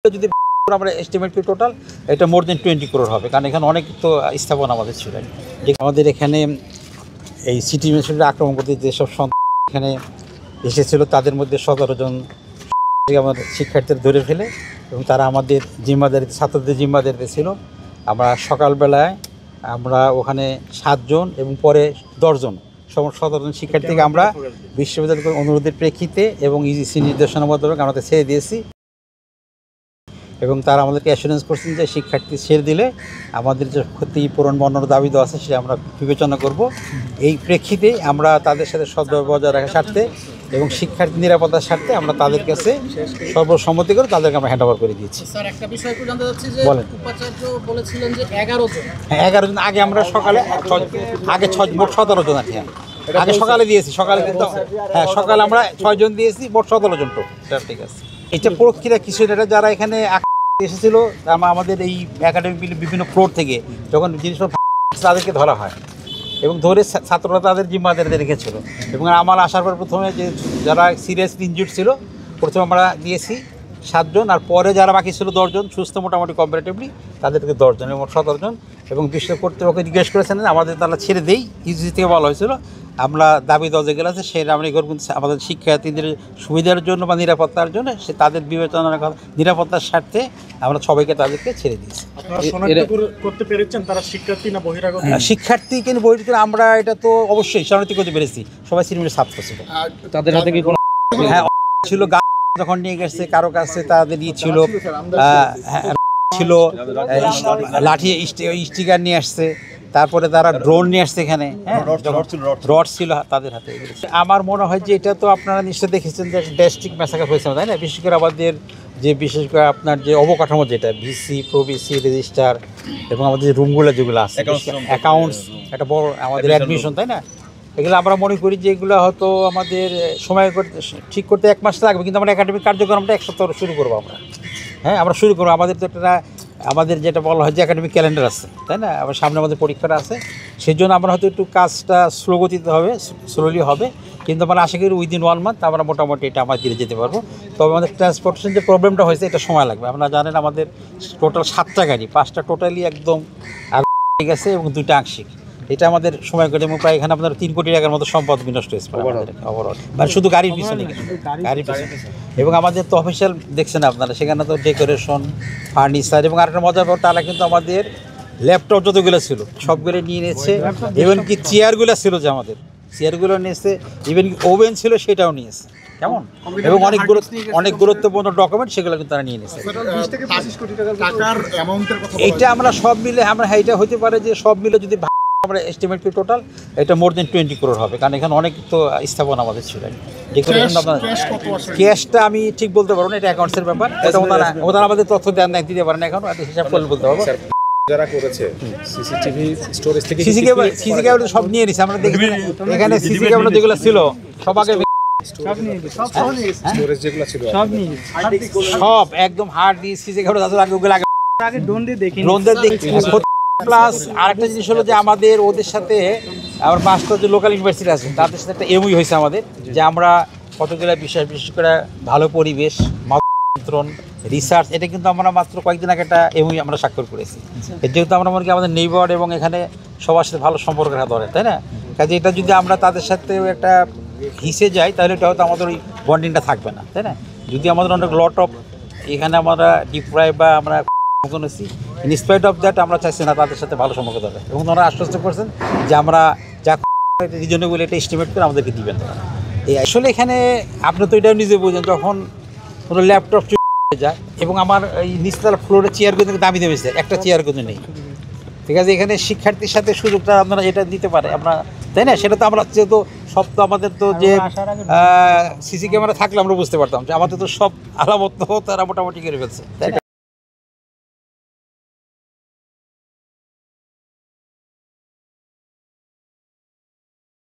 যদি আমরা এস্টিমেট করি টোটাল এটা মোর দেন 20 crore হবে, কারণ এখানে অনেক তো স্থাপনা আমাদের ছিল। আমাদের এখানে এই সিটি মিউনিসিপ্যালিটি আক্রমণ করতে যেসব এখানে এসেছিল তাদের মধ্যে 17 জন আমাদের শিক্ষার্থীদের ধরে ফেলে এবং তারা আমাদের জিম্মাদারিতে ছাত্রদের জিম্মাদারিতে ছিল। আমরা সকালবেলায় আমরা ওখানে 7 জন এবং পরে 10 জন 17 জন শিক্ষার্থীকে আমরা বিশ্ববিদ্যালয়ের অনুরোধের প্রেক্ষিতে এবং ইজিসি নির্দেশনা মোতাবেক আমরা ছেড়ে দিয়েছি এবং তারা আমাদেরকে অ্যাসুরেন্স করছেন যে শিক্ষার্থী ছেড়ে দিলে আমাদের যে ক্ষতিপূরণ বর্ণনার দাবি দেওয়া আছে সেটা আমরা বিবেচনা করব। এই প্রেক্ষিতে আমরা তাদের সাথে সদ্ভাব বজায় রাখার স্বার্থে এবং শিক্ষার্থী নিরাপত্তার স্বার্থে আমরা তাদের কাছে সর্বসম্মতি করে তাদেরকে আমরা হ্যান্ড ওভার করে দিয়েছি। স্যার, একটা বিষয় একটু জানতে চাচ্ছি যে বলেন। উপাচার্য বলেছিলেন যে 11 জন। হ্যাঁ, 11 জন আগে আমরা সকালে আগে 17 জন আছে। আগে সকালে দিয়েছি, সকালে কিন্তু হ্যাঁ সকালে আমরা 6 জন দিয়েছি, মোট 17 জন তো ঠিক আছে। এটা প্রক্রিয়া কিছু এটা যারা এখানে এসেছিল আমাদের এই একাডেমিক বিভিন্ন ফ্লোর থেকে যখন জিনিসপত্র তাদেরকে ধরা হয় এবং ধরে ছাত্ররা তাদের জিম্মাদারিতে রেখেছিল এবং আমার আসার পর প্রথমে যে যারা সিরিয়াসলি ইনজুর্ড ছিল প্রথমে আমরা দিয়েছি 7 জন, আর পরে যারা বাকি ছিল 10 জন সুস্থ মোটামুটি কম্পারেটিভলি তাদেরকে 10 জন এবং 17 জন এবং বিশ্ব কর্তৃপক্ষ জিজ্ঞেস করেছেন আমাদের তারা ছেড়ে দেই। ইউজিসি থেকে বলা হয়েছিল আমরা দাবি দেওয়া যেগুলো আছে সেটা আমরা এগুলো আমাদের শিক্ষার্থীদের সুবিধার জন্য বা নিরাপত্তার জন্য সে তাদের বিবেচনার নিরাপত্তার স্বার্থে আমরা সবাইকে তাদেরকে ছেড়ে দিয়েছি। করতে পেরেছেন তারা শিক্ষার্থী না বহিরাগত? শিক্ষার্থী কিন্তু বহিরাগত আমরা এটা তো অবশ্যই শনাক্ত করতে পেরেছি, সবাই সিনিয়র ছাত্র ছিল। তাদের হাতে কি কোনো হ্যাঁ ছিল, যখন নিয়ে গেছে কারো কাছে তাদের ছিল ছিল লাঠি স্টিকার নিয়ে আসছে, তারপরে তারা ড্রোন নিয়ে আসছে এখানে, হ্যাঁ রড ছিল তাদের হাতে। আমার মনে হয় যে এটা তো আপনারা নিশ্চয়ই দেখেছেন যে ডিস্ট্রিক্ট ম্যাসাকার হয়েছে তাই না, বিশেষ করে আমাদের যে বিশেষ করে আপনার যে অবকাঠামো যেটা ভিসি প্রভিসি রেজিস্টার এবং আমাদের যে রুমগুলো যেগুলো আছে অ্যাকাউন্টস একটা বড় আমাদের অ্যাডমিশন তাই না, এগুলো আমরা মনে করি যে এগুলো হয়তো আমাদের সময় ঠিক করতে 1 মাস লাগবে, কিন্তু আমরা একাডেমিক কার্যক্রমটা 1 সপ্তাহ শুরু করবো আমরা। হ্যাঁ আমরা শুরু করবো, আমাদের তো একটা আমাদের যেটা বলা হয় যে একাডেমিক ক্যালেন্ডার আছে তাই না, আবার সামনে আমাদের পরীক্ষাটা আছে, সেই জন্য আমরা হয়তো একটু কাজটা স্লো গতিতে হবে, স্লোলি হবে, কিন্তু আমরা আশা করি উইদিন 1 মান্থ আমরা মোটামুটি এটা আমরা দিয়ে যেতে পারবো। তবে আমাদের ট্রান্সপোর্টেশন যে প্রবলেমটা হয়েছে এটা সময় লাগবে। আপনারা জানেন আমাদের টোটাল 7টা গাড়ি, 5টা টোটালি একদম ঠিক আছে এবং 2টা আংশিক, এটা আমাদের সময় করে এবং প্রায় এখানে আপনার 3 কোটি টাকার মতো সম্পদ বিনষ্ট হয়েছে ওভারঅল, মানে শুধু গাড়ির পিছনে গাড়ির পিছনে। এবং আমাদের তো অফিসিয়াল দেখছেন আপনারা সেখানে তো ডেকোরেশন ফার্নিচার এবং আরেকটা মজার ব্যাপার তারা কিন্তু আমাদের ল্যাপটপ যতগুলো ছিল সবগুলো নিয়ে নিয়েছে, ইভেন কি চেয়ারগুলো ছিল যে আমাদের চেয়ারগুলো নিয়েছে, ইভেন কি ওভেন ছিল সেটাও নিয়েছে কেমন, এবং অনেক গুরুত্বপূর্ণ ডকুমেন্ট সেগুলো কিন্তু তারা নিয়ে নিয়েছে। এইটা আমরা সব মিলে আমরা এইটা হতে পারে যে সব মিলে যদি আমরা এস্টিমেট করি টোটাল এটা মোর দেন 20 crore হবে, কারণ এখানে অনেক তো স্থাপনা আমাদের ছিল। ক্যাশটা আমি ঠিক বলতে পারবো না, এটা অ্যাকাউন্টসের ব্যাপার, এটা ওনারা আমাদের তথ্য দিতে পারেন এখন, হিসাব করে বলতে পারবো। যারা করেছে সিসিটিভি স্টোরেজ থেকে সিসি ক্যামেরা সব নিয়ে নিছে, আমরা দেখি এখানে সিসি ক্যামেরা যেগুলো ছিল সব আগে সব একদম হার্ড দিয়ে সিসি ক্যামেরা আগে ওগুলো আগে ড্রোন দিয়ে দেখি প্লাস আরেকটা জিনিস হলো যে আমাদের ওদের সাথে আমার 5টা যে লোকাল ইউনিভার্সিটি আছে তাদের সাথে একটা এমওইউ হয়েছে আমাদের, যে আমরা কতগুলো বিষয় বিশেষ করে ভালো পরিবেশ নিয়ন্ত্রণ রিসার্চ, এটা কিন্তু আমরা মাত্র কয়েকদিন আগে একটা এমওইউ আমরা স্বাক্ষর করেছি। যেহেতু আমরা মনে করি আমাদের নেইবার এবং এখানে সবার সাথে ভালো সম্পর্ক রাখা দরকার তাই না, কাজে এটা যদি আমরা তাদের সাথে একটা হিসে যাই তাহলে এটা হয়তো আমাদের ওই বন্ডিংটা থাকবে না তাই না। যদি আমাদের অনেক লট অফ এখানে আমরা ডিপ্রাইভ বা আমরা করেছি, ইনস্পাইট অফ দ্যাট আমরা চাইছি না তাদের সাথে ভালো সম্পর্ক দরকার, এবং ওনারা আশ্বস্ত করছেন যে আমরা যা রিজনেবল এটা এস্টিমেট করে আমাদেরকে দিবেন। এই আসলে এখানে আপনি তো এটাও নিজে বোঝেন যখন কোনো ল্যাপটপ যায় এবং আমার এই নিচতলা ফ্লোরে চেয়ার কিন্তু দামি দেবে একটা চেয়ার কিন্তু নেই, ঠিক আছে। এখানে শিক্ষার্থীর সাথে সুযোগটা আপনারা যেটা দিতে পারে আমরা তাই না, সেটা তো আমরা যেহেতু সব তো আমাদের তো যে সিসি ক্যামেরা থাকলে আমরা বুঝতে পারতাম যে আমাদের তো সব আলামত তারা মোটামুটি করে ফেলছে তাই না।